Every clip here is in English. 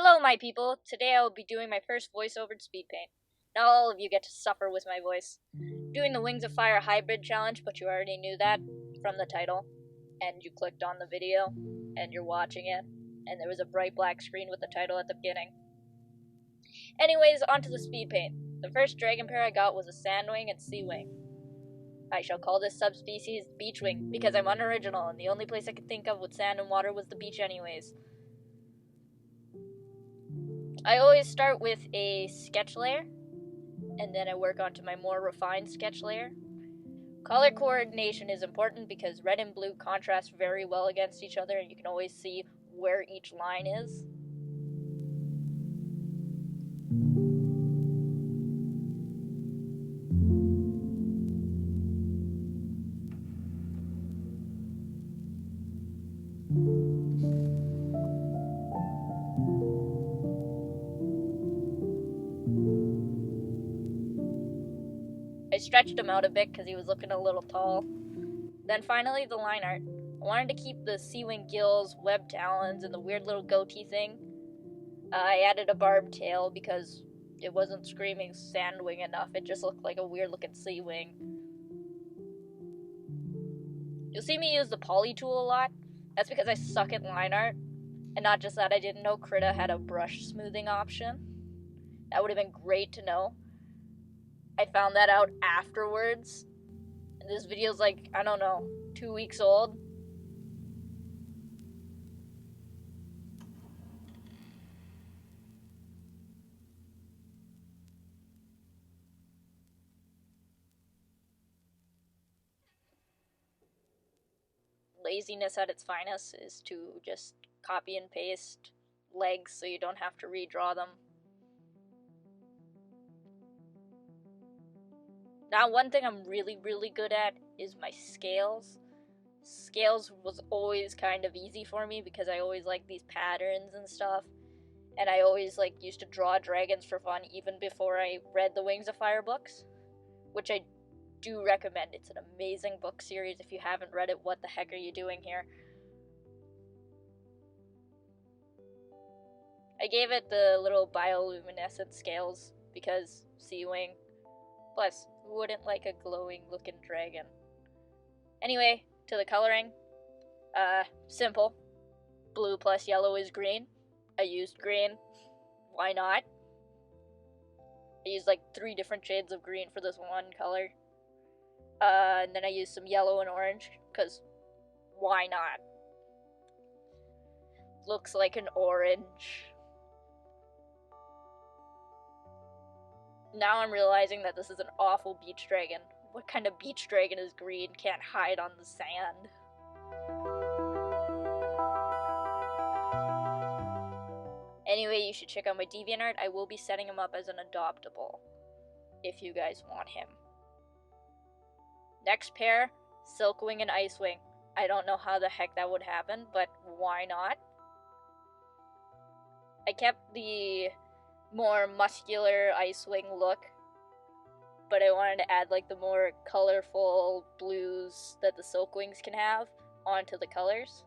Hello, my people! Today I will be doing my first voiceover in speedpaint. Not all of you get to suffer with my voice. Doing the Wings of Fire hybrid challenge, but you already knew that from the title, and you clicked on the video, and you're watching it, and there was a bright black screen with the title at the beginning. Anyways, onto the speedpaint. The first dragon pair I got was a sandwing and seawing. I shall call this subspecies beachwing, because I'm unoriginal, and the only place I could think of with sand and water was the beach anyways. I always start with a sketch layer, and then I work onto my more refined sketch layer. Color coordination is important because red and blue contrast very well against each other, and you can always see where each line is. I stretched him out a bit because he was looking a little tall. Then finally the line art. I wanted to keep the sea-wing gills, webbed talons, and the weird little goatee thing. I added a barbed tail because it wasn't screaming sandwing enough. It just looked like a weird looking sea-wing. You'll see me use the poly tool a lot. That's because I suck at line art. And not just that, I didn't know Krita had a brush smoothing option. That would have been great to know. I found that out afterwards. This video's like, I don't know, 2 weeks old. Laziness at its finest is to just copy and paste legs so you don't have to redraw them. Now, one thing I'm really good at is my scales. Scales was always kind of easy for me because I always liked these patterns and stuff. And I always used to draw dragons for fun even before I read the Wings of Fire books, which I do recommend. It's an amazing book series. If you haven't read it, what the heck are you doing here? I gave it the little bioluminescent scales because sea-wing. Plus, who wouldn't like a glowing looking dragon? Anyway, to the coloring. Simple. Blue plus yellow is green. I used green. Why not? I used 3 different shades of green for this one color. And then I used some yellow and orange, because why not? Looks like an orange. Now I'm realizing that this is an awful beach dragon. What kind of beach dragon is green? Can't hide on the sand. Anyway, you should check out my DeviantArt. I will be setting him up as an adoptable, if you guys want him. Next pair, Silkwing and Icewing. I don't know how the heck that would happen, but why not? I kept the more muscular Icewing look, but I wanted to add the more colorful blues that the Silkwings can have onto the colors.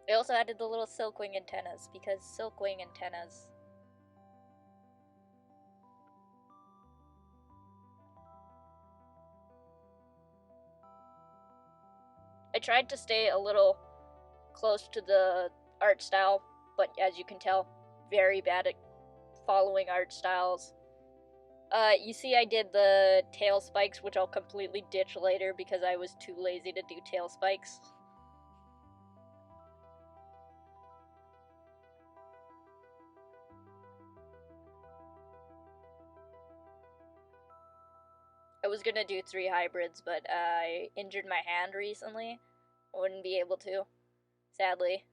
I also added the little Silkwing antennas because Silkwing antennas. I tried to stay a little close to the art style, but as you can tell, very bad at following art styles. You see I did the tail spikes, which I'll completely ditch later because I was too lazy to do tail spikes. I was gonna do 3 hybrids, but I injured my hand recently. I wouldn't be able to, sadly.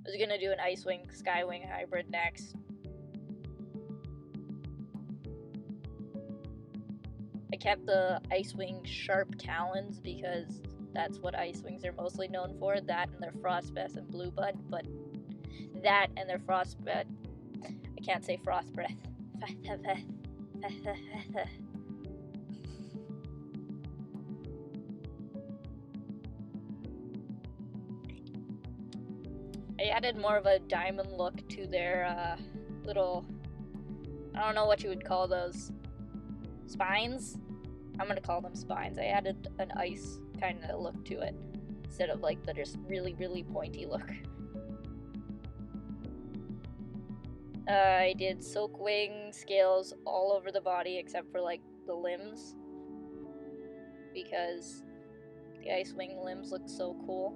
I was gonna do an Icewing Skywing hybrid next. I kept the Icewing sharp talons because that's what Icewings are mostly known for. That and their Frostbreath and Bluebud, but that and their Frostbreath. I can't say Frostbreath. I added more of a diamond look to their little, I don't know what you would call those, spines? I'm gonna call them spines. I added an ice kind of look to it instead of like the just really, really pointy look. I did silk wing scales all over the body except for like the limbs, because the ice wing limbs look so cool.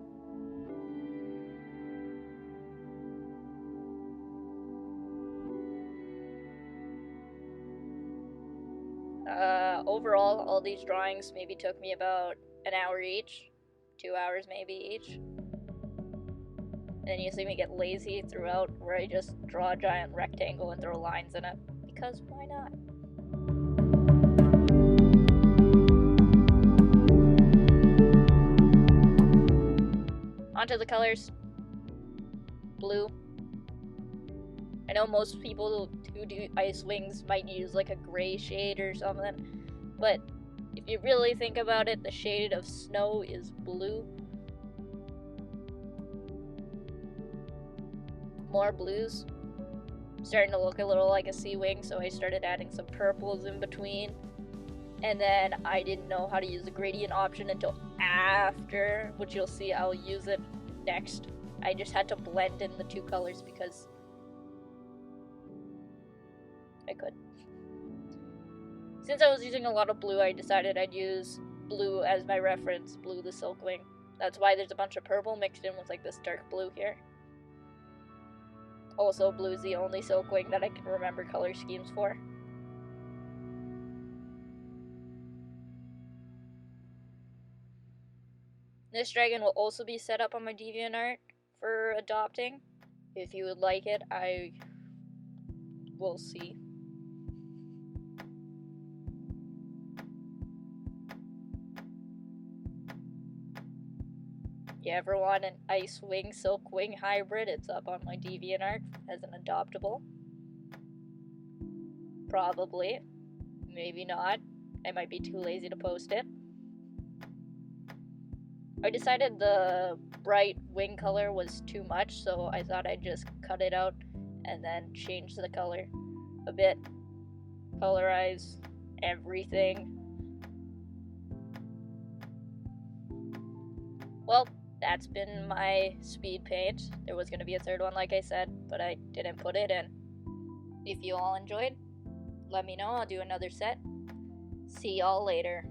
Overall, all these drawings maybe took me about an hour each, 2 hours maybe each. And then you see me get lazy throughout, where I just draw a giant rectangle and throw lines in it, because why not? Onto the colors. Blue. I know most people who do ice wings might use like a gray shade or something, but if you really think about it, the shade of snow is blue. More blues. Starting to look a little like a sea wing, so I started adding some purples in between. And then I didn't know how to use the gradient option until after, which you'll see I'll use it next. I just had to blend in the two colors because I could. Since I was using a lot of blue, I decided I'd use blue as my reference, blue the silk wing. That's why there's a bunch of purple mixed in with like this dark blue here. Also, blue is the only silk wing that I can remember color schemes for. This dragon will also be set up on my DeviantArt for adopting. If you would like it, I will see. If you ever want an ice wing, silk wing hybrid, it's up on my DeviantArt as an adoptable. Probably. Maybe not. I might be too lazy to post it. I decided the bright wing color was too much, so I thought I'd just cut it out and then change the color a bit. Colorize everything. Well, that's been my speed paint. There was going to be a third one, like I said, but I didn't put it in. If you all enjoyed, let me know. I'll do another set. See y'all later.